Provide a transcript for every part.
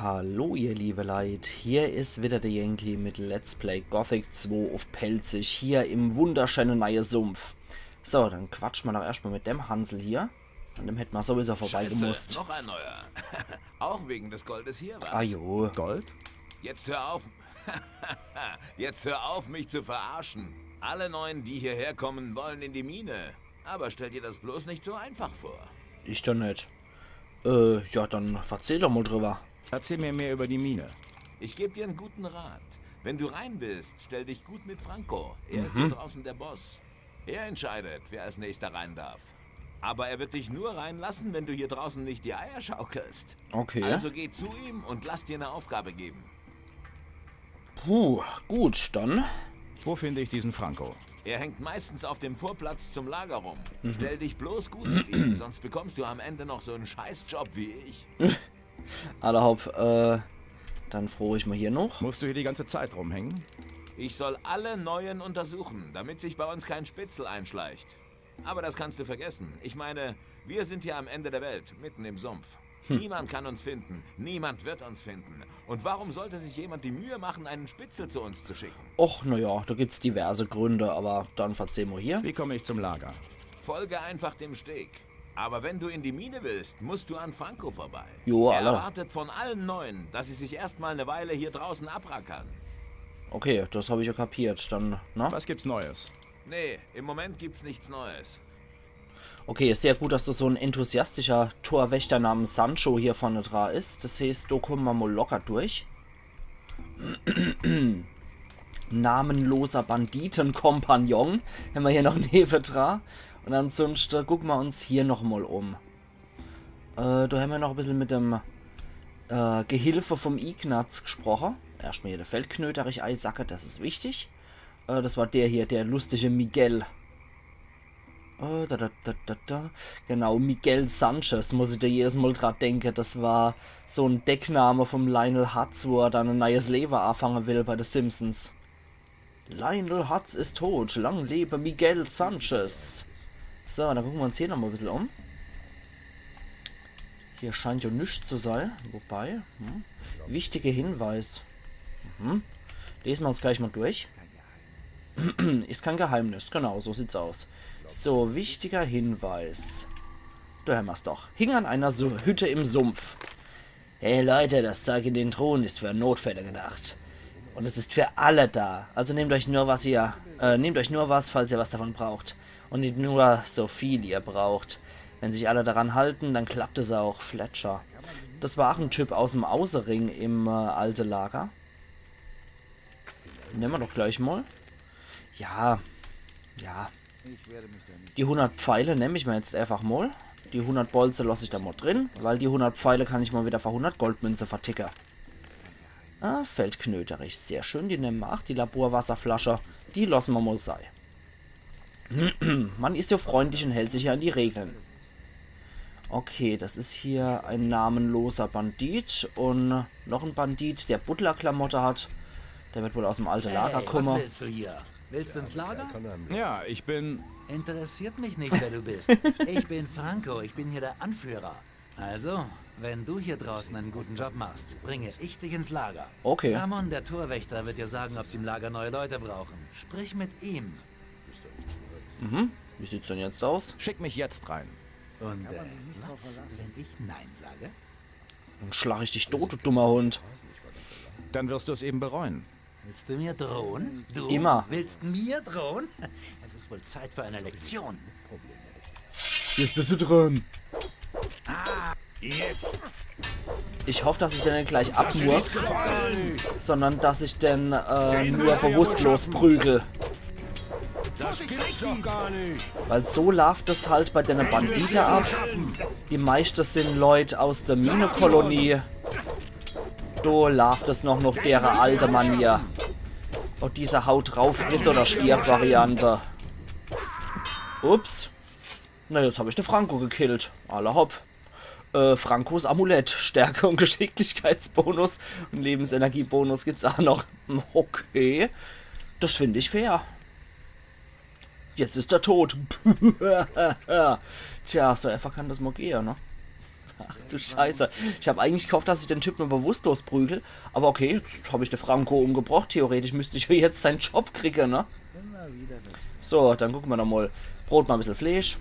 Hallo ihr liebe Leid, hier ist wieder der Yankee mit Let's Play Gothic 2 auf Pelzig, hier im wunderschönen neuen Sumpf. So, dann quatschen wir doch erstmal mit dem Hansel hier. An dem hätten wir sowieso vorbeigemusst. Noch ein neuer. Auch wegen des Goldes hier, was? Ah jo. Gold? Jetzt hör auf. Jetzt hör auf, mich zu verarschen. Alle Neuen, die hierher kommen, wollen in die Mine. Aber stell dir das bloß nicht so einfach vor. Ich doch nicht. Ja, dann erzähl doch mal drüber. Erzähl mir mehr über die Mine. Ich gebe dir einen guten Rat. Wenn du rein bist, stell dich gut mit Franco. Er ist hier draußen der Boss. Er entscheidet, wer als nächster rein darf. Aber er wird dich nur reinlassen, wenn du hier draußen nicht die Eier schaukelst. Okay. Also geh zu ihm und lass dir eine Aufgabe geben. Puh, gut, dann. Wo finde ich diesen Franco? Er hängt meistens auf dem Vorplatz zum Lager rum. Stell dich bloß gut mit ihm, sonst bekommst du am Ende noch so einen Scheißjob wie ich. Allerhaupt, dann frohe ich mal hier noch. Musst du hier die ganze Zeit rumhängen? Ich soll alle Neuen untersuchen, damit sich bei uns kein Spitzel einschleicht. Aber das kannst du vergessen. Ich meine, wir sind hier am Ende der Welt, mitten im Sumpf. Niemand kann uns finden, niemand wird uns finden. Und warum sollte sich jemand die Mühe machen, einen Spitzel zu uns zu schicken? Och, naja, da gibt's diverse Gründe, aber dann erzähl mal hier. Wie komme ich zum Lager? Folge einfach dem Steg. Aber wenn du in die Mine willst, musst du an Franco vorbei. Jo, er Alter. erwartet von allen Neuen, dass sie sich erstmal eine Weile hier draußen abrackern. Okay, das habe ich ja kapiert. Dann, na? Was gibt's Neues? Nee, im Moment gibt's nichts Neues. Okay, ist sehr gut, dass da so ein enthusiastischer Torwächter namens Sancho hier vorne dran ist. Das heißt, da kommen wir mal locker durch. Namenloser Banditenkompagnon. Haben wir hier noch neben dran. Und ansonsten gucken wir uns hier nochmal um. Da haben wir noch ein bisschen mit dem Gehilfe vom Ignaz gesprochen. Erstmal hier der Feldknöterich Eisacke, das ist wichtig. Das war der hier, der lustige Miguel. Genau, Miguel Sanchez, muss ich da jedes Mal dran denken. Das war so ein Deckname vom Lionel Hutz, wo er dann ein neues Leben anfangen will bei den Simpsons. Lionel Hutz ist tot, lang lebe Miguel Sanchez. So, dann gucken wir uns hier nochmal ein bisschen um. Hier scheint ja nichts zu sein, wobei, wichtiger Hinweis. Lesen wir uns gleich mal durch. Ist kein Geheimnis, genau, so sieht's aus. So, wichtiger Hinweis. Da haben wir's doch. Hing an einer Hütte im Sumpf. Hey Leute, das Zeug in den Thron ist für Notfälle gedacht. Und es ist für alle da. Also nehmt euch nur was, falls ihr was davon braucht. Und nicht nur so viel ihr braucht. Wenn sich alle daran halten, dann klappt es auch. Fletcher. Das war auch ein Typ aus dem Außerring im alte Lager. Nehmen wir doch gleich mal. Ja. Die 100 Pfeile nehme ich mir jetzt einfach mal. Die 100 Bolze lasse ich da mal drin, weil die 100 Pfeile kann ich mal wieder für 100 Goldmünze verticken. Ah, Feldknöterich, sehr schön. Die nehmen wir auch. Die Laborwasserflasche, die lassen wir mal sein. Man ist ja freundlich und hält sich ja an die Regeln. Okay, das ist hier ein namenloser Bandit und noch ein Bandit, der Butlerklamotte hat. Der wird wohl aus dem alten Lager kommen. Was willst du hier? Willst du ins Lager? Ja, ich bin... Interessiert mich nicht, wer du bist. Ich bin Franco, ich bin hier der Anführer. Also, wenn du hier draußen einen guten Job machst, bringe ich dich ins Lager. Okay. Ramon, der Torwächter, wird dir sagen, ob sie im Lager neue Leute brauchen. Sprich mit ihm. Wie sieht's denn jetzt aus? Schick mich jetzt rein. Und was, wenn ich Nein sage? Dann schlag ich dich tot, du dummer Hund. Dann wirst du es eben bereuen. Willst du mir drohen? Du Immer. willst mir drohen? Es ist wohl Zeit für eine Lektion. Jetzt bist du dran. Jetzt! Ich hoffe, dass ich den nicht gleich abmurks, sondern dass ich den nur bewusstlos prügel. Das gibt's doch gar nicht! Weil so läuft es halt bei den Banditen ab. Die meisten sind Leute aus der Minekolonie. Da läuft es noch deren alte Manier. Und diese Haut drauf ist oder stirbt Variante. Ups. Na, jetzt habe ich den Franco gekillt. Alle hopp. Francos Amulett. Stärke- und Geschicklichkeitsbonus und Lebensenergiebonus gibt's auch noch. Okay. Das finde ich fair. Jetzt ist er tot. Tja, so einfach kann das mal gehen, ne? Ach du Scheiße. Ich habe eigentlich gehofft, dass ich den Typ nur bewusstlos prügel. Aber okay, jetzt habe ich den Franco umgebracht. Theoretisch müsste ich ja jetzt seinen Job kriegen, ne? So, dann gucken wir noch mal. Brot mal ein bisschen Fleisch.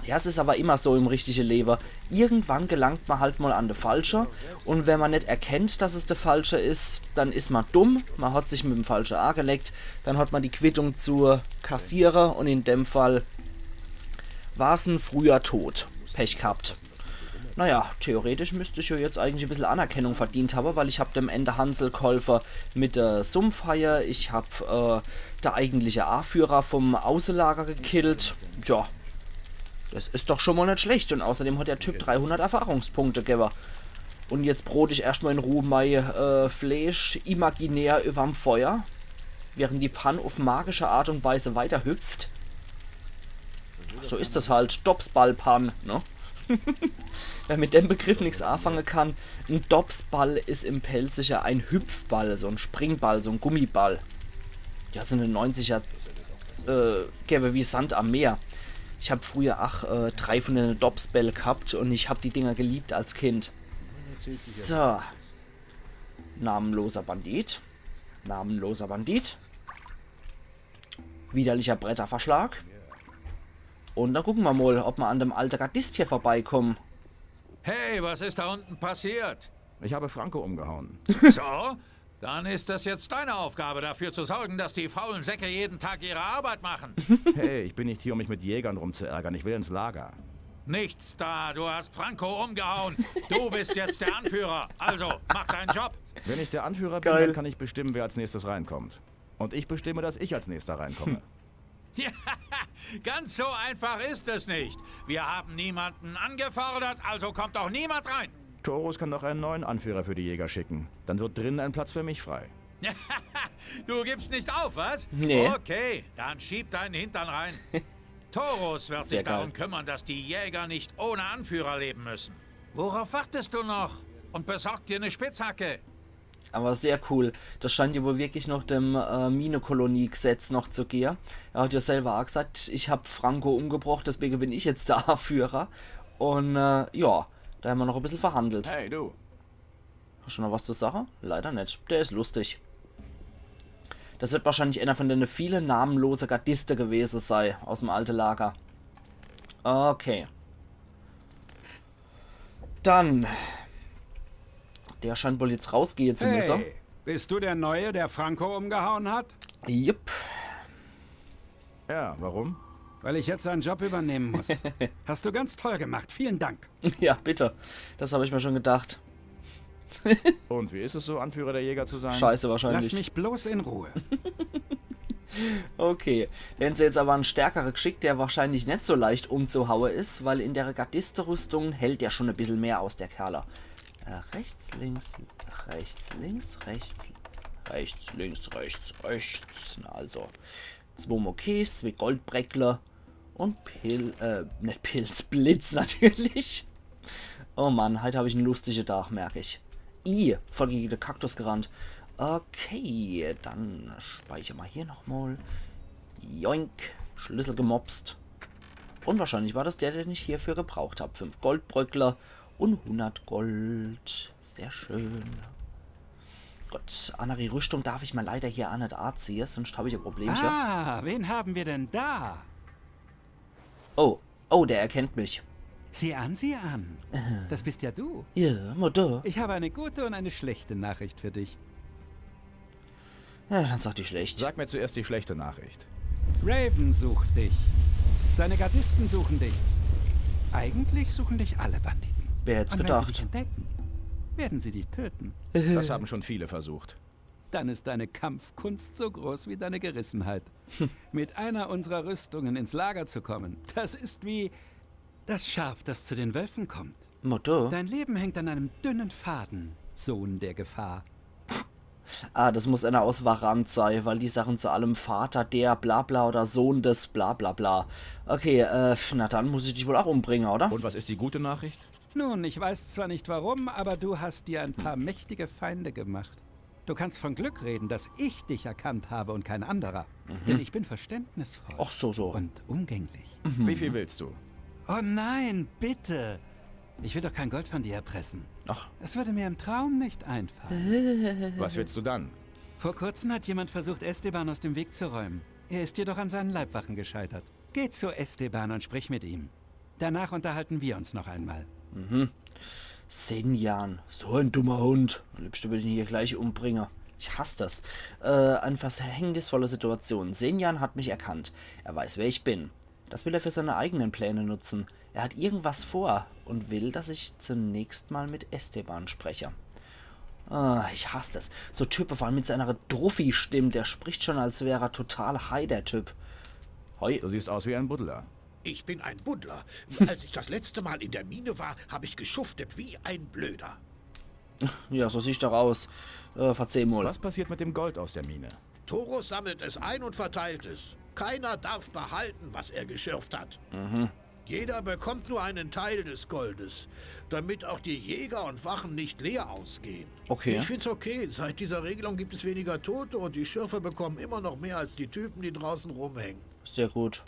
Ja, es ist aber immer so im richtigen Leben. Irgendwann gelangt man halt mal an den Falsche. Und wenn man nicht erkennt, dass es der Falsche ist, dann ist man dumm. Man hat sich mit dem Falschen angelegt. Dann hat man die Quittung zu kassieren. Und in dem Fall war es ein früher Tod. Pech gehabt. Naja, theoretisch müsste ich ja jetzt eigentlich ein bisschen Anerkennung verdient haben, weil ich habe dem Ende Hansel geholfen mit der Sumpfhaie. Ich habe der eigentliche A-Führer vom Außenlager gekillt. Ja. Das ist doch schon mal nicht schlecht. Und außerdem hat der Typ 300 Erfahrungspunkte gegeben. Und jetzt brot ich erstmal in Ruhe mein Fleisch imaginär überm Feuer. Während die Pan auf magische Art und Weise weiter hüpft. So ist das halt. Dopsball-Pan, ne? Wer mit dem Begriff nichts anfangen kann, ein Dopsball ist im Pelzige ein Hüpfball, so ein Springball, so ein Gummiball. Die hat es in den 90er gäbe wie Sand am Meer. Ich habe früher 3 von den Dopsbälle gehabt und ich habe die Dinger geliebt als Kind. So. Namenloser Bandit. Namenloser Bandit. Widerlicher Bretterverschlag. Und dann gucken wir mal, ob wir an dem alten Gardist hier vorbeikommen. Hey, was ist da unten passiert? Ich habe Franco umgehauen. So? Dann ist das jetzt deine Aufgabe, dafür zu sorgen, dass die faulen Säcke jeden Tag ihre Arbeit machen. Hey, ich bin nicht hier, um mich mit Jägern rumzuärgern. Ich will ins Lager. Nichts da, du hast Franco umgehauen. Du bist jetzt der Anführer. Also, mach deinen Job. Wenn ich der Anführer bin, Geil. dann kann ich bestimmen, wer als nächstes reinkommt. Und ich bestimme, dass ich als nächster reinkomme. Ja, ganz so einfach ist es nicht. Wir haben niemanden angefordert, also kommt auch niemand rein. Taurus kann doch einen neuen Anführer für die Jäger schicken. Dann wird drinnen ein Platz für mich frei. Du gibst nicht auf, was? Nee. Okay, dann schieb deinen Hintern rein. Taurus wird Sehr sich darum geil. kümmern, dass die Jäger nicht ohne Anführer leben müssen. Worauf wartest du noch? Und besorg dir eine Spitzhacke. Aber sehr cool. Das scheint ja wohl wirklich noch dem Mine-Kolonie-Gesetz noch zu gehen. Er hat ja selber auch gesagt, ich habe Franco umgebracht, deswegen bin ich jetzt der A-Führer. Und ja, da haben wir noch ein bisschen verhandelt. Hey, du. Hast du noch was zu sagen? Leider nicht. Der ist lustig. Das wird wahrscheinlich einer von den vielen namenlosen Gardisten gewesen sein aus dem alten Lager. Okay. Dann. Der scheint wohl jetzt rausgehen zu müssen. Hey, bist du der Neue, der Franco umgehauen hat? Jupp. Ja, warum? Weil ich jetzt seinen Job übernehmen muss. Hast du ganz toll gemacht. Vielen Dank. Ja, bitte. Das habe ich mir schon gedacht. Und wie ist es so, Anführer der Jäger zu sein? Scheiße Lass wahrscheinlich. mich bloß in Ruhe. Okay. Wenn sie jetzt aber einen stärkeren geschickt, der wahrscheinlich nicht so leicht umzuhauen ist, weil in der Gardisterrüstung hält der schon ein bisschen mehr aus, der Kerler. Rechts, links, rechts, links, rechts, rechts, links, rechts, rechts. Na also, 2 Mokés, 2 Goldbreckler und nicht Pilz, Blitz natürlich. Oh Mann, heute habe ich einen lustigen Tag, merke ich. Voll gegen den Kaktus gerannt. Okay, dann speichern wir hier nochmal. Joink, Schlüssel gemopst. Und wahrscheinlich war das der, den ich hierfür gebraucht habe. 5 Goldbröckler und 100 Gold. Sehr schön. Gott, Anari Rüstung darf ich mal leider hier auch nicht anziehen, sonst habe ich ein Problemchen. Ah, wen haben wir denn da? Oh, der erkennt mich. Sieh an, sieh an. Das bist ja du. Ja, Mutter. Ich habe eine gute und eine schlechte Nachricht für dich. Ja, dann sag die schlecht. Sag mir zuerst die schlechte Nachricht. Raven sucht dich. Seine Gardisten suchen dich. Eigentlich suchen dich alle Banditen. Wer hätt's Und wenn sie gedacht? dich entdecken, werden sie dich töten. Das haben schon viele versucht. Dann ist deine Kampfkunst so groß wie deine Gerissenheit. Mit einer unserer Rüstungen ins Lager zu kommen, das ist wie das Schaf, das zu den Wölfen kommt. Mutter? Dein Leben hängt an einem dünnen Faden, Sohn der Gefahr. Ah, das muss einer aus Varant sein, weil die Sachen zu allem Vater der Blabla oder Sohn des Blablabla. Okay, na dann muss ich dich wohl auch umbringen, oder? Und was ist die gute Nachricht? Nun, ich weiß zwar nicht warum, aber du hast dir ein paar mächtige Feinde gemacht. Du kannst von Glück reden, dass ich dich erkannt habe und kein anderer. Denn ich bin verständnisvoll Ach so. und umgänglich. Wie viel willst du? Oh nein, bitte. Ich will doch kein Gold von dir erpressen. Ach, Es würde mir im Traum nicht einfallen. Was willst du dann? Vor kurzem hat jemand versucht, Esteban aus dem Weg zu räumen. Er ist jedoch an seinen Leibwachen gescheitert. Geh zu Esteban und sprich mit ihm. Danach unterhalten wir uns noch einmal. Senjan, so ein dummer Hund. Am liebsten würde ich ihn hier gleich umbringen. Ich hasse das. Eine verhängnisvolle Situation. Senjan hat mich erkannt. Er weiß, wer ich bin. Das will er für seine eigenen Pläne nutzen. Er hat irgendwas vor und will, dass ich zunächst mal mit Esteban spreche. Ich hasse das. So Typen, vor allem mit seiner Druffi-Stimme, der spricht schon, als wäre er total high, der Typ. Hoi. Du siehst aus wie ein Buddler. Ich bin ein Buddler. Als ich das letzte Mal in der Mine war, habe ich geschuftet wie ein Blöder. Ja, so siehst du aus. Verzeih mal. Was passiert mit dem Gold aus der Mine? Torus sammelt es ein und verteilt es. Keiner darf behalten, was er geschürft hat. Jeder bekommt nur einen Teil des Goldes, damit auch die Jäger und Wachen nicht leer ausgehen. Okay. Ich find's okay. Seit dieser Regelung gibt es weniger Tote und die Schürfer bekommen immer noch mehr als die Typen, die draußen rumhängen. Sehr gut.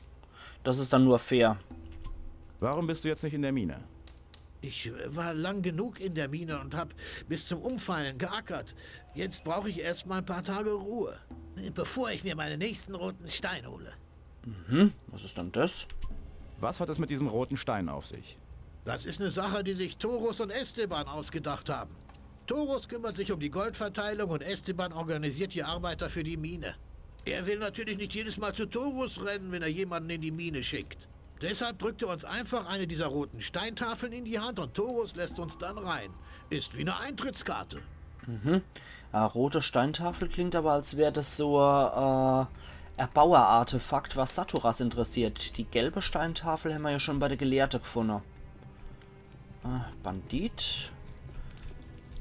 Das ist dann nur fair. Warum bist du jetzt nicht in der Mine? Ich war lang genug in der Mine und hab bis zum Umfallen geackert. Jetzt brauche ich erst mal ein paar Tage Ruhe, bevor ich mir meinen nächsten roten Stein hole. Was ist denn das? Was hat es mit diesem roten Stein auf sich? Das ist eine Sache, die sich Torus und Esteban ausgedacht haben. Torus kümmert sich um die Goldverteilung und Esteban organisiert die Arbeiter für die Mine. Er will natürlich nicht jedes Mal zu Torus rennen, wenn er jemanden in die Mine schickt. Deshalb drückt er uns einfach eine dieser roten Steintafeln in die Hand und Torus lässt uns dann rein. Ist wie eine Eintrittskarte. Rote Steintafel klingt aber, als wäre das so Erbauerartefakt, was Saturas interessiert. Die gelbe Steintafel haben wir ja schon bei der Gelehrte gefunden. Bandit.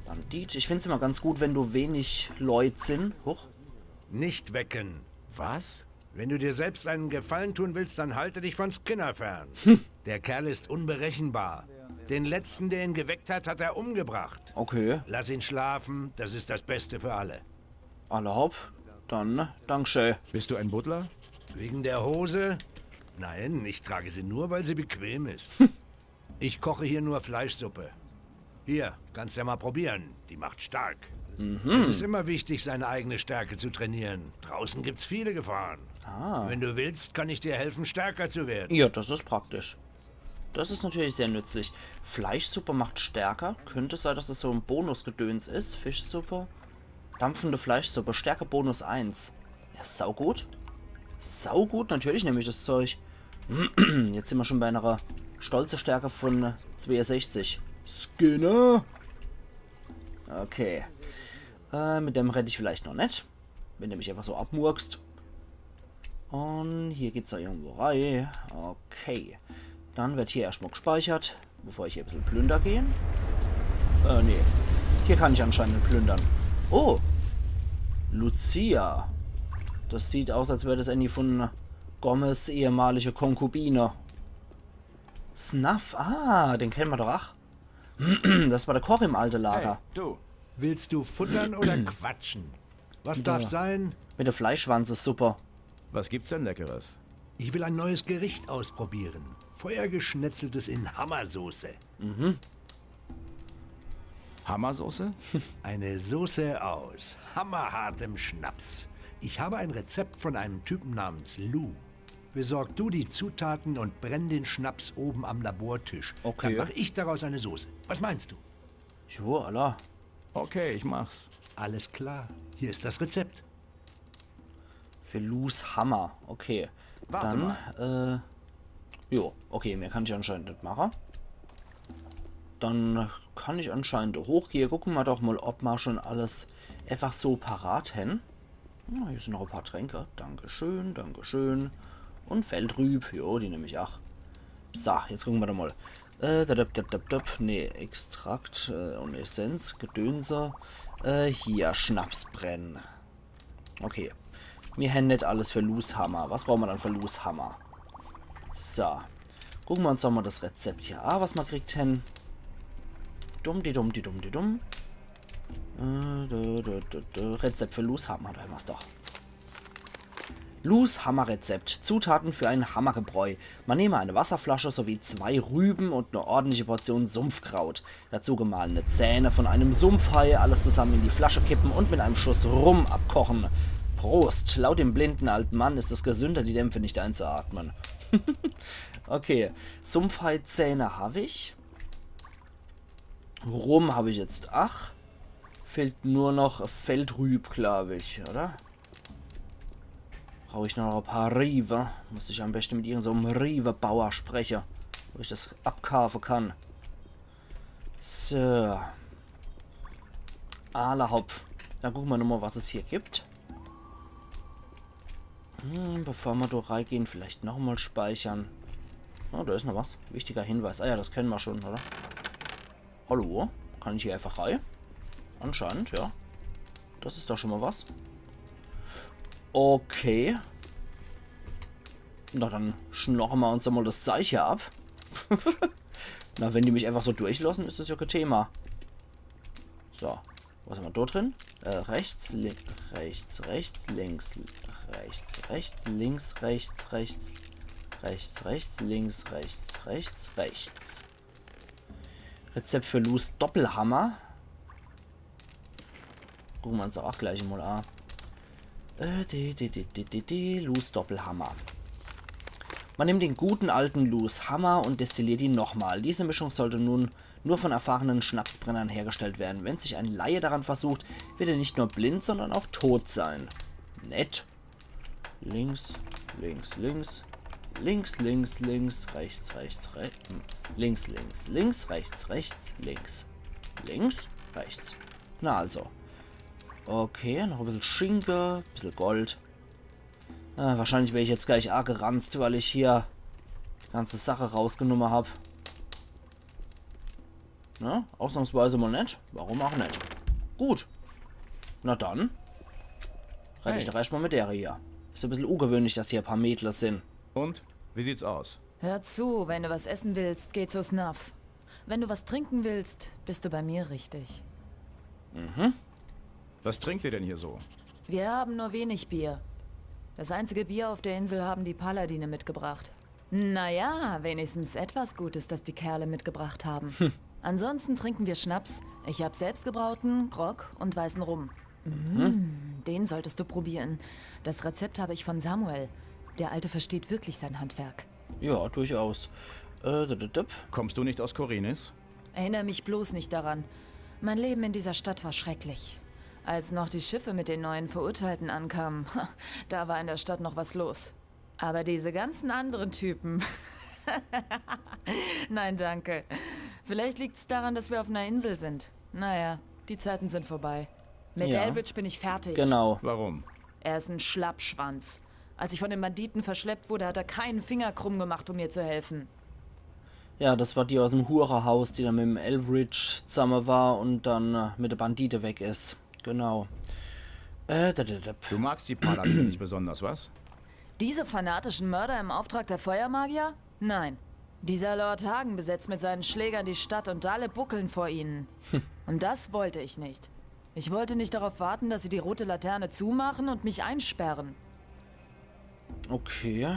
Bandit. Ich finde es immer ganz gut, wenn du wenig Leute sind. Huch. Nicht wecken. Was? Wenn du dir selbst einen Gefallen tun willst, dann halte dich von Skinner fern. Der Kerl ist unberechenbar. Den letzten, der ihn geweckt hat, hat er umgebracht. Okay. Lass ihn schlafen, das ist das Beste für alle. Erlaub. Dann, Dankeschön. Bist du ein Buddler? Wegen der Hose? Nein, ich trage sie nur, weil sie bequem ist. Ich koche hier nur Fleischsuppe. Hier, kannst ja mal probieren. Die macht stark. Es ist immer wichtig, seine eigene Stärke zu trainieren. Draußen gibt's viele Gefahren. Wenn du willst, kann ich dir helfen, stärker zu werden. Ja, das ist praktisch. Das ist natürlich sehr nützlich. Fleischsuppe macht stärker. Könnte sein, dass das so ein Bonusgedöns ist. Fischsuppe. Dampfende Fleischsuppe. Stärke Bonus 1. Ja, saugut. Saugut, natürlich nehme ich das Zeug. Jetzt sind wir schon bei einer stolzen Stärke von 62. Skinner. Okay. Mit dem rette ich vielleicht noch nicht. Wenn der mich einfach so abmurkst. Und hier geht's da irgendwo rein. Okay. Dann wird hier erstmal gespeichert, bevor ich hier ein bisschen plünder gehe. Nee. Hier kann ich anscheinend plündern. Oh! Lucia. Das sieht aus, als wäre das Annie von Gomez ehemalige Konkubine. Snuff. Ah, den kennen wir doch. Ach. Das war der Koch im alten Lager. Hey, du. Willst du futtern oder quatschen? Was darf sein? Mit der Fleischwanze ist super. Was gibt's denn Leckeres? Ich will ein neues Gericht ausprobieren. Feuergeschnetzeltes in Hammersoße. Hammersoße? Eine Soße aus hammerhartem Schnaps. Ich habe ein Rezept von einem Typen namens Lou. Besorg du die Zutaten und brenn den Schnaps oben am Labortisch. Okay. Dann mache ich daraus eine Soße. Was meinst du? Jo, Allah. Okay, ich mach's. Alles klar. Hier ist das Rezept. Für Lous Hammer. Okay. Warte Dann, jo, okay, mehr kann ich anscheinend nicht machen. Dann kann ich anscheinend hochgehen. Gucken wir doch mal, ob wir schon alles einfach so parat haben. Ja, hier sind noch ein paar Tränke. Dankeschön, Dankeschön. Und Feldrüb. Jo, die nehme ich auch. So, jetzt gucken wir doch mal. Nee, Extrakt und Essenz, Gedönse. Hier, Schnapsbrennen. Okay. Wir haben nicht alles für Loose-Hammer. Was brauchen wir dann für Loose-Hammer? So. Gucken wir uns doch mal das Rezept hier an, was man kriegt hin. Dumm. Rezept für Loose-Hammer, da haben wir es doch. Lus Hammerrezept. Zutaten für ein Hammergebräu. Man nehme eine Wasserflasche sowie 2 Rüben und eine ordentliche Portion Sumpfkraut. Dazu gemahlene Zähne von einem Sumpfhai, alles zusammen in die Flasche kippen und mit einem Schuss Rum abkochen. Prost! Laut dem blinden alten Mann ist es gesünder, die Dämpfe nicht einzuatmen. Okay, Sumpfhai-Zähne habe ich. Rum habe ich jetzt 8. Fehlt nur noch Feldrüb, glaube ich, oder? Brauche ich noch ein paar Rive. Muss ich am besten mit irgendeinem Rive-Bauer sprechen, wo ich das abkaufen kann. So. Ahlehopf. Dann gucken wir nochmal, was es hier gibt. Bevor wir da reingehen, vielleicht nochmal speichern. Oh, da ist noch was. Wichtiger Hinweis. Ah ja, das kennen wir schon, oder? Hallo? Kann ich hier einfach rein? Anscheinend, ja. Das ist doch schon mal was. Okay. Na, dann schnorren wir uns doch mal das Zeichen ab. Na, wenn die mich einfach so durchlassen, ist das ja kein Thema. So. Was haben wir da drin? Rechts, rechts, links, rechts, links, rechts. Rezept für Lus Doppelhammer. Gucken wir uns auch gleich mal an. Lus Doppelhammer. Man nimmt den guten alten Lus Hammer und destilliert ihn nochmal. Diese Mischung sollte nun nur von erfahrenen Schnapsbrennern hergestellt werden. Wenn sich ein Laie daran versucht, wird er nicht nur blind, sondern auch tot sein. Nett. Links, links, links. Links, links, links, rechts, rechts, rechts. Links, links, links, rechts, rechts, links. Links, rechts. Na also. Okay, noch ein bisschen Schinke, ein bisschen Gold. Wahrscheinlich werde ich jetzt gleich arg geranzt, weil ich hier die ganze Sache rausgenommen habe. Na, ausnahmsweise mal nicht. Warum auch nicht? Gut. Na dann. Rede ich doch erstmal mit der hier. Ist ein bisschen ungewöhnlich, dass hier ein paar Mädler sind. Und? Wie sieht's aus? Hör zu, wenn du was essen willst, geh zu Snuff. Wenn du was trinken willst, bist du bei mir richtig. Was trinkt ihr denn hier so? Wir haben nur wenig Bier. Das einzige Bier auf der Insel haben die Paladine mitgebracht. Naja, wenigstens etwas Gutes, das die Kerle mitgebracht haben. Ansonsten trinken wir Schnaps. Ich hab selbstgebrauten, Grog und weißen Rum. Den solltest du probieren. Das Rezept habe ich von Samuel. Der Alte versteht wirklich sein Handwerk. Ja, durchaus. Kommst du nicht aus Korinis? Erinnere mich bloß nicht daran. Mein Leben in dieser Stadt war schrecklich. Als noch die Schiffe mit den neuen Verurteilten ankamen, da war in der Stadt noch was los. Aber diese ganzen anderen Typen... Nein, danke. Vielleicht liegt es daran, dass wir auf einer Insel sind. Naja, die Zeiten sind vorbei. Mit Eldritch bin ich fertig. Genau. Warum? Er ist ein Schlappschwanz. Als ich von den Banditen verschleppt wurde, hat er keinen Finger krumm gemacht, um mir zu helfen. Ja, das war die aus dem Hurerhaus, die dann mit dem Eldritch zusammen war und dann mit der Bandite weg ist. Genau. Du magst die Paladine nicht besonders, was? Diese fanatischen Mörder im Auftrag der Feuermagier? Nein. Dieser Lord Hagen besetzt mit seinen Schlägern die Stadt und alle buckeln vor ihnen. Und das wollte ich nicht. Ich wollte nicht darauf warten, dass sie die rote Laterne zumachen und mich einsperren. Okay,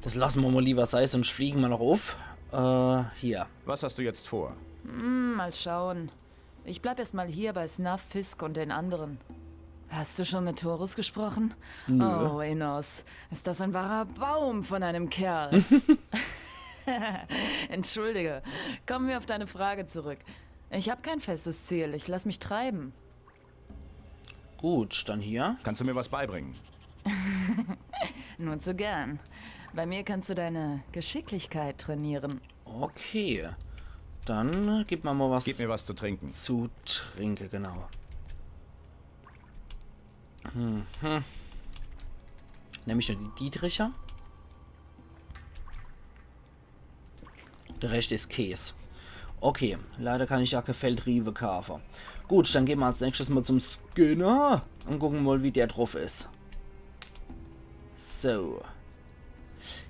das lassen wir mal lieber sein, sonst fliegen wir noch auf. Hier. Was hast du jetzt vor? Mal schauen. Ich bleib erst mal hier bei Snuff, Fisk und den anderen. Hast du schon mit Torus gesprochen? Nö. Oh, Enos. Ist das ein wahrer Baum von einem Kerl? Entschuldige. Kommen wir auf deine Frage zurück. Ich habe kein festes Ziel. Ich lass mich treiben. Gut, dann hier. Kannst du mir was beibringen? Nur zu gern. Bei mir kannst du deine Geschicklichkeit trainieren. Okay. Dann gib mir mal was. Gib mir was zu trinken. Zu trinken, genau. Nämlich nur die Dietricher. Der Rest ist Käse. Okay, leider kann ich ja keine Feldrive kaufen. Gut, dann gehen wir als nächstes mal zum Skinner und gucken mal, wie der drauf ist. So.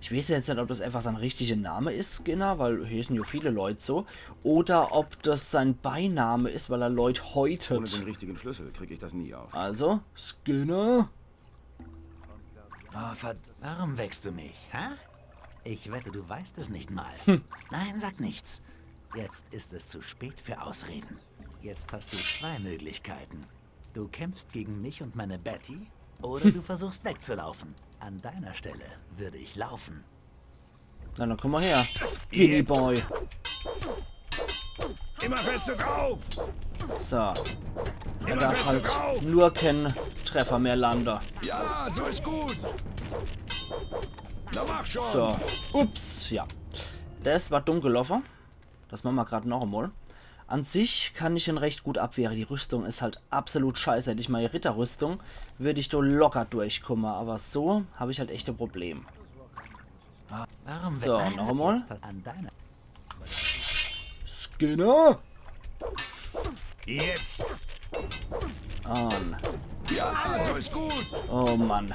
Ich weiß jetzt nicht, ob das einfach sein richtiger Name ist, Skinner, weil hier sind ja viele Leute so. Oder ob das sein Beiname ist, weil er Leute häutet. Ohne den richtigen Schlüssel kriege ich das nie auf. Also, Skinner. Oh, warum wächst du mich, hä? Ich wette, du weißt es nicht mal. Nein, sag nichts. Jetzt ist es zu spät für Ausreden. Jetzt hast du zwei Möglichkeiten. Du kämpfst gegen mich und meine Betty, oder du versuchst wegzulaufen. An deiner Stelle würde ich laufen. Na, dann komm mal her, Skinny Boy. Immer feste drauf! So. Er darf halt nur keinen Treffer mehr landen. Ja, so ist gut! Na mach schon! So. Ups, ja. Das war dumm gelaufen. Das machen wir gerade noch einmal. An sich kann ich ihn recht gut abwehren. Die Rüstung ist halt absolut scheiße. Hätte ich mal die Ritterrüstung, würde ich da locker durchkommen. Aber so habe ich halt echt ein Problem. Warum So, Nein, noch einmal. jetzt an deiner Skinner. Jetzt! On. Ja, so ist gut! Oh Mann.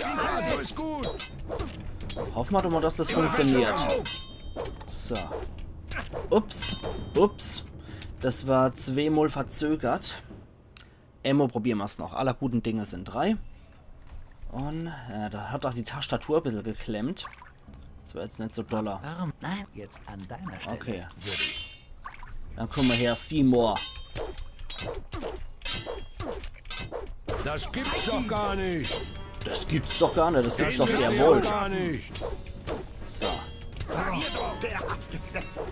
Ja, so ist gut! Hoffen wir doch mal, dass das funktioniert. So. Ups. Ups. Das war zweimal verzögert. Emmo, probieren wir es noch. Aller guten Dinge sind 3. Und da hat auch die Tastatur ein bisschen geklemmt. Das war jetzt nicht so doller. Warum? Nein, jetzt an deiner Stelle Okay. würde ich. Dann kommen wir her, Seymour. Das gibt's doch gar nicht! Das gibt's doch gar nicht. Das gibt's doch Den sehr willst du wohl. gar nicht! So.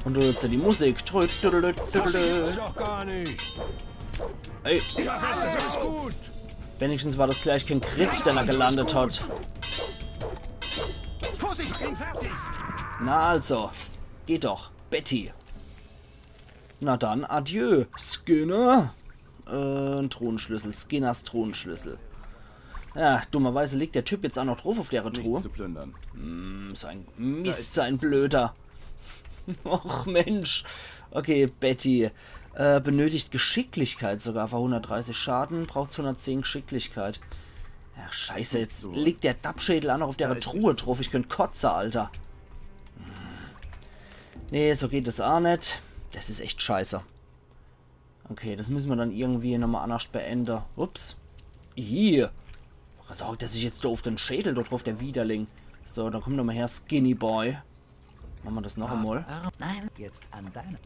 Und du hörst ja die Musik. Das gibt's doch gar nicht! Ey, Immer feste, so ist gut! wenigstens war das gleich kein Crit, der da gelandet hat. Vorsicht, bin fertig! Na also, geht doch, Betty. Na dann, adieu, Skinner. Ein Thronschlüssel, Skinners Thronschlüssel. Ja, dummerweise liegt der Typ jetzt auch noch drauf auf der Truhe. Nichts zu plündern. So ein Mist, so ein Blöder. Och Mensch. Okay, Betty. Benötigt Geschicklichkeit sogar für 130 Schaden, braucht 110 Geschicklichkeit. Ja, scheiße, jetzt liegt der Dappschädel auch noch auf der Truhe drauf. Ich könnte kotzen, Alter. Nee, so geht es auch nicht. Das ist echt scheiße. Okay, das müssen wir dann irgendwie nochmal anders beenden. Ups. Hier. Also hockt er sich jetzt da auf den Schädel dort drauf, der Widerling. So, dann kommt nochmal her, Skinny Boy. Machen wir das noch einmal. Warum? Nein, jetzt an deiner.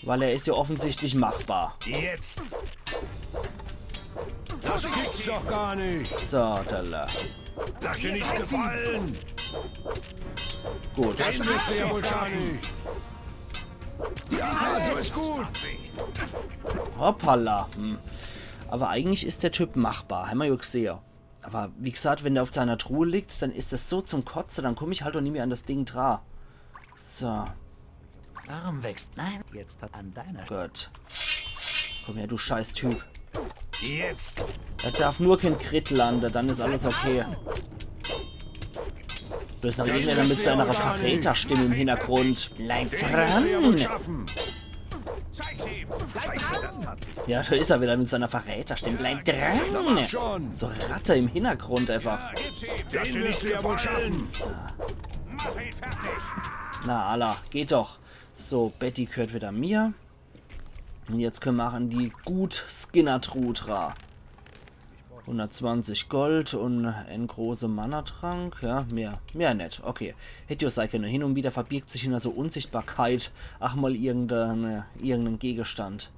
Weil er ist ja offensichtlich machbar. Jetzt! Das gibt's doch gar nicht! So, Dalla. Lass dir nicht gefallen! Gut. Den wirst du ja wohl schaffen! Ja, so ist gut! Hoppala. Aber eigentlich ist der Typ machbar. Haben wir ja gesehen. Aber wie gesagt, wenn der auf seiner Truhe liegt, dann ist das so zum Kotzen. Dann komme ich halt auch nie mehr an das Ding dran. So, Warum wächst? Nein, jetzt an deiner. gut. Komm her, du scheiß Typ. Jetzt! Er darf nur kein Crit landen, dann ist alles okay. Du bist noch irgendeiner mit seiner Verräterstimme im Hintergrund. Bleib dran! Schaffen! Ja, da ist er wieder mit seiner Verräterstimme. Bleib dran! Schon! So Ratte im Hintergrund einfach. Den wirst du ja wohl schaffen! Mach ihn fertig! Na, Allah, geht doch. So, Betty gehört wieder mir. Und jetzt können wir an die gut Skinner-Trutra. 120 Gold und ein großer Mana-Trank. Ja, mehr nicht. Okay. Hätte ja sein können. Hin und wieder verbirgt sich hinter so Unsichtbarkeit. Ach, mal irgendein Gegenstand.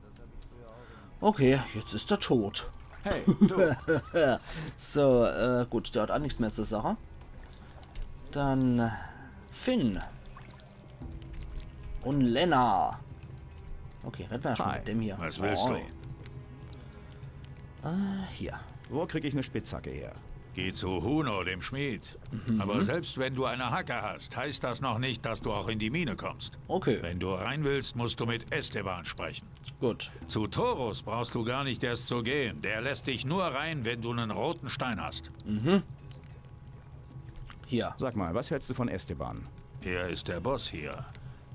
Okay, jetzt ist er tot. Hey, du! So, gut, der hat auch nichts mehr zur Sache. Dann Finn. Und Lena. Okay, retten wir ja schon mit dem hier. Was willst du? Hier. Wo kriege ich eine Spitzhacke her? Geh zu Huno, dem Schmied. Aber selbst wenn du eine Hacke hast, heißt das noch nicht, dass du auch in die Mine kommst. Okay, Wenn du rein willst, musst du mit Esteban sprechen. gut. Zu Taurus brauchst du gar nicht erst zu gehen. Der lässt dich nur rein, wenn du einen roten Stein hast. Hier. Sag mal, was hältst du von Esteban? Er ist der Boss hier.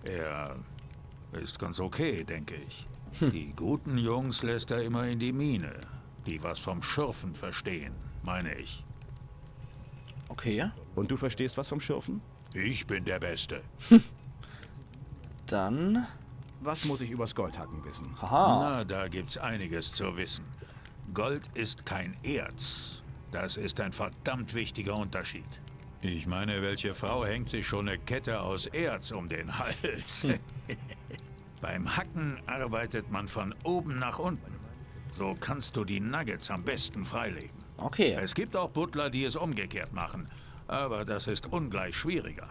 Er ist ganz okay, denke ich. Die guten Jungs lässt er immer in die Mine. Die was vom Schürfen verstehen, meine ich. Okay. Und du verstehst was vom Schürfen? Ich bin der Beste. Dann... Was muss ich übers Goldhacken wissen? Haha. Na, da gibt's einiges zu wissen. Gold ist kein Erz. Das ist ein verdammt wichtiger Unterschied. Ich meine, welche Frau hängt sich schon eine Kette aus Erz um den Hals? Beim Hacken arbeitet man von oben nach unten. So kannst du die Nuggets am besten freilegen. Okay. Es gibt auch Butler, die es umgekehrt machen. Aber das ist ungleich schwieriger.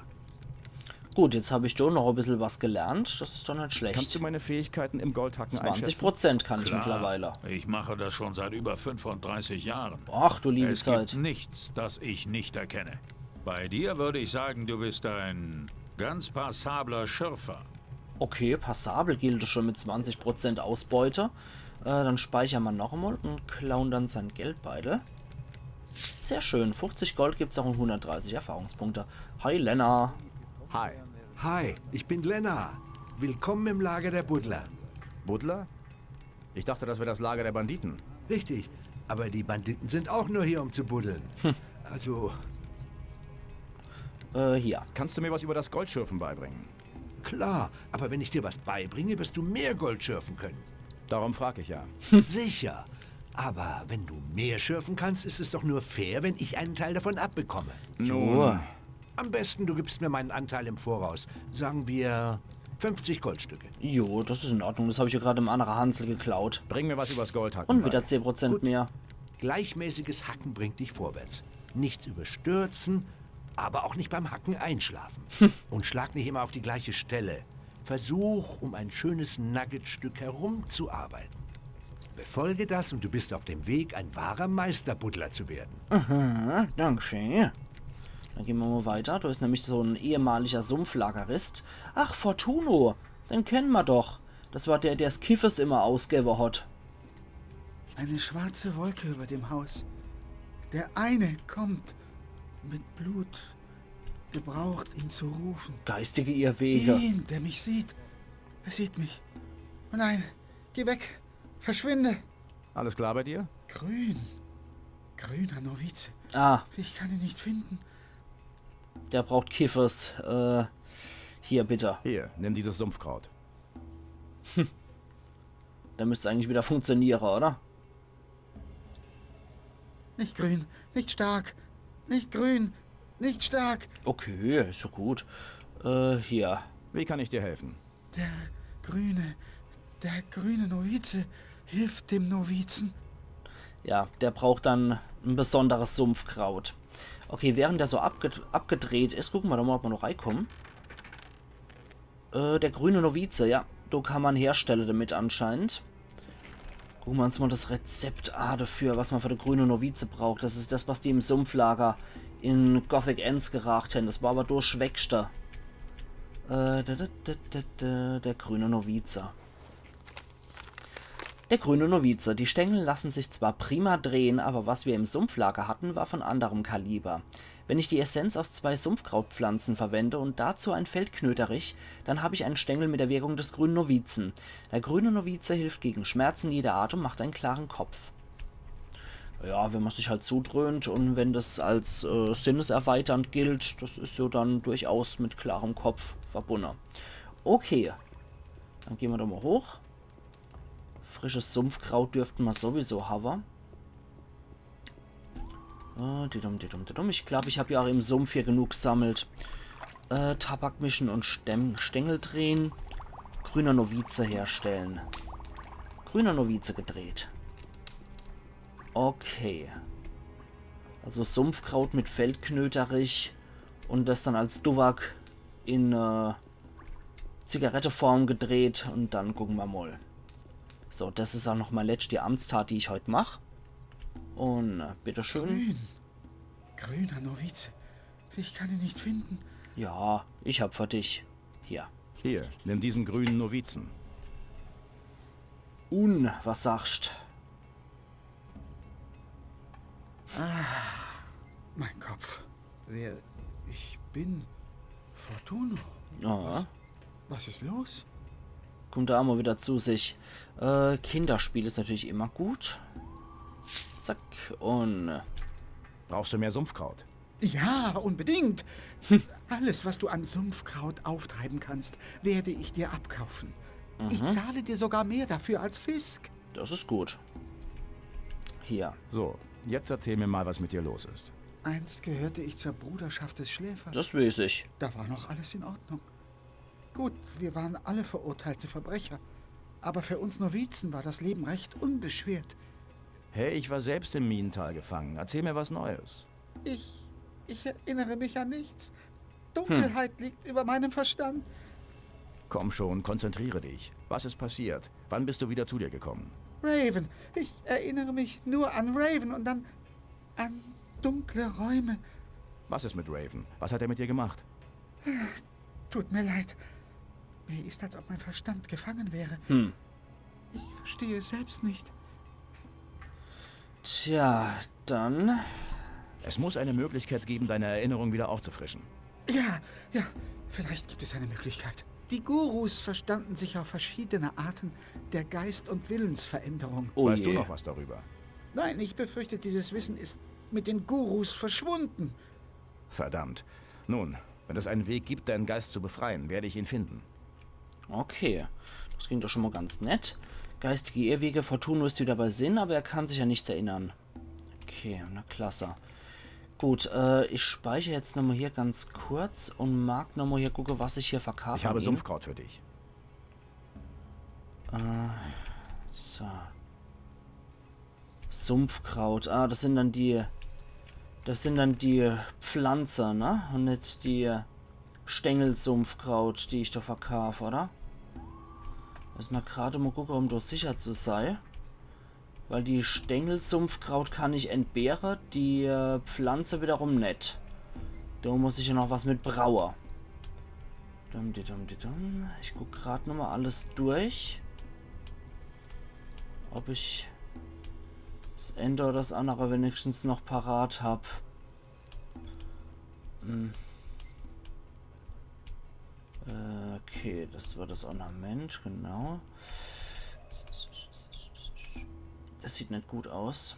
Gut, jetzt habe ich doch noch ein bisschen was gelernt. Das ist doch nicht schlecht. Kannst du meine Fähigkeiten im Goldhacken einschätzen? 20% kann ich Klar, mittlerweile. Ich mache das schon seit über 35 Jahren. Ach du liebe Es Zeit. gibt nichts, das ich nicht erkenne. Bei dir würde ich sagen, du bist ein ganz passabler Schürfer. Okay, passabel gilt es schon mit 20% Ausbeute. Dann speichern wir noch einmal und klauen dann seinen Geldbeutel. Sehr schön. 50 Gold gibt es auch und 130 Erfahrungspunkte. Hi, Lena. Hi. Hi, ich bin Glenna. Willkommen im Lager der Buddler. Buddler? Ich dachte, das wäre das Lager der Banditen. Richtig, aber die Banditen sind auch nur hier, um zu buddeln. Also, Hier. Kannst du mir was über das Goldschürfen beibringen? klar, aber wenn ich dir was beibringe, wirst du mehr Gold schürfen können. Darum frage ich ja. Sicher. Aber wenn du mehr schürfen kannst, ist es doch nur fair, wenn ich einen Teil davon abbekomme. Nun. Am besten, du gibst mir meinen Anteil im Voraus. Sagen wir 50 Goldstücke. Jo, das ist in Ordnung. Das habe ich ja gerade im anderen Hansel geklaut. Bring mir was übers Goldhacken Und bei. wieder 10% Gut. mehr. Gleichmäßiges Hacken bringt dich vorwärts. Nichts überstürzen, aber auch nicht beim Hacken einschlafen. Und schlag nicht immer auf die gleiche Stelle. Versuch, um ein schönes Nuggetstück herumzuarbeiten. Befolge das und du bist auf dem Weg, ein wahrer Meisterbuddler zu werden. Dankeschön. Dann gehen wir mal weiter. Da ist nämlich so ein ehemaliger Sumpflagerist. Ach, Fortuno. Den kennen wir doch. Das war der, der das Kiffes immer ausgegeben hat. Eine schwarze Wolke über dem Haus. Der eine kommt mit Blut gebraucht, ihn zu rufen. Geistige Irrwege. Den, der mich sieht. Er sieht mich. Oh nein, geh weg. Verschwinde. Alles klar bei dir? Grün. Grüner Novize. Ah, Ich kann ihn nicht finden. der braucht Kiffes. Hier, bitte. Hier, nimm dieses Sumpfkraut. Der müsste eigentlich wieder funktionieren, oder? Nicht grün, nicht stark. Nicht grün, nicht stark. Okay, ist so gut. Hier. Wie kann ich dir helfen? Der grüne Novize hilft dem Novizen. Ja, der braucht dann ein besonderes Sumpfkraut. Okay, während der so abgedreht ist, gucken wir doch mal, ob wir noch reinkommen. Der grüne Novize, ja. Da kann man herstellen damit anscheinend. Gucken wir uns mal das Rezept dafür, was man für die grüne Novize braucht. Das ist das, was die im Sumpflager in Gothic Ends geracht haben. Das war aber durchschwächster. Der grüne Novize. Der grüne Novize. Die Stängel lassen sich zwar prima drehen, aber was wir im Sumpflager hatten, war von anderem Kaliber. Wenn ich die Essenz aus 2 Sumpfkrautpflanzen verwende und dazu ein Feldknöterich, dann habe ich einen Stängel mit der Wirkung des grünen Novizen. Der grüne Novize hilft gegen Schmerzen jeder Art und macht einen klaren Kopf. Ja, wenn man sich halt zudröhnt und wenn das als sinneserweiternd gilt, das ist so dann durchaus mit klarem Kopf verbunden. Okay, dann gehen wir doch mal hoch. Frisches Sumpfkraut dürften wir sowieso haben. Ich glaube, ich habe ja auch im Sumpf hier genug gesammelt. Tabak mischen und Stängel drehen. Grüner Novize herstellen. Grüner Novize gedreht. Okay. Also Sumpfkraut mit Feldknöterich und das dann als Duwak in Zigaretteform gedreht und dann gucken wir mal. So, das ist auch noch mal letzte Amtstat, die ich heute mache. Und bitteschön. Grüner Novize. Ich kann ihn nicht finden. Ja, ich hab für dich. Hier. Hier, nimm diesen grünen Novizen. Was sagst? Mein Kopf. Wer ich bin? Fortuno. Ja. Was ist los? Kommt da auch mal wieder zu sich. Kinderspiel ist natürlich immer gut. Zack. Und Brauchst du mehr Sumpfkraut? Ja, unbedingt. Alles, was du an Sumpfkraut auftreiben kannst, werde ich dir abkaufen. Ich zahle dir sogar mehr dafür als Fisk. Das ist gut. Hier. So, jetzt erzähl mir mal, was mit dir los ist. Einst gehörte ich zur Bruderschaft des Schläfers. Das weiß ich. Da war noch alles in Ordnung. Gut, wir waren alle verurteilte Verbrecher. Aber für uns Novizen war das Leben recht unbeschwert. Hey, ich war selbst im Minental gefangen. Erzähl mir was Neues. Ich erinnere mich an nichts. Dunkelheit liegt über meinem Verstand. Komm schon, konzentriere dich. Was ist passiert? Wann bist du wieder zu dir gekommen? Raven. Ich erinnere mich nur an Raven und dann an dunkle Räume. Was ist mit Raven? Was hat er mit dir gemacht? Tut mir leid. Mir ist, als ob mein Verstand gefangen wäre. Ich verstehe es selbst nicht. Tja, dann... Es muss eine Möglichkeit geben, deine Erinnerung wieder aufzufrischen. Ja, vielleicht gibt es eine Möglichkeit. Die Gurus verstanden sich auf verschiedene Arten der Geist- und Willensveränderung. Oh Weißt du je. noch was darüber? Nein, ich befürchte, dieses Wissen ist mit den Gurus verschwunden. Verdammt. Nun, wenn es einen Weg gibt, deinen Geist zu befreien, werde ich ihn finden. Okay, das klingt doch schon mal ganz nett. Geistige Irrwege, Fortuno ist wieder bei Sinn, aber er kann sich an nichts erinnern. Okay, na klasse. Gut, ich speichere jetzt nochmal hier ganz kurz und mag nochmal hier gucken, was ich hier verkaufe. Ich habe Sumpfkraut für dich. So. Sumpfkraut. Ah, das sind dann die Pflanzen, ne? Und nicht die Stängelsumpfkraut, die ich da verkaufe, oder? Lass mal gerade mal gucken, um da sicher zu sein. Weil die Stängelsumpfkraut kann ich entbehren, die Pflanze wiederum nicht. Da muss ich ja noch was mit brauen. Ich gucke gerade nochmal alles durch. Ob ich das Ende oder das andere wenigstens noch parat habe. Okay, das war das Ornament, genau. Das sieht nicht gut aus.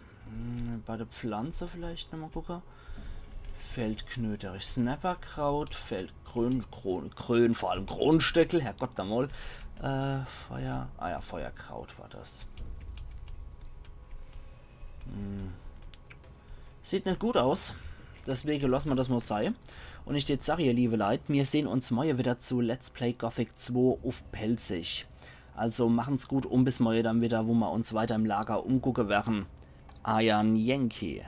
Bei der Pflanze vielleicht nochmal gucken. Feldknöterich, Snapperkraut, Feldgrün, vor allem Kronstöckel, Herrgott, da mal. Feuer, Feuerkraut war das. Sieht nicht gut aus. Deswegen lassen wir das mal sein. Und ich jetzt sage, ihr liebe Leute, wir sehen uns morgen wieder zu Let's Play Gothic 2 auf Pelzig. Also machen's gut und bis morgen dann wieder, wo wir uns weiter im Lager umgucken werden. Ayan Yankee.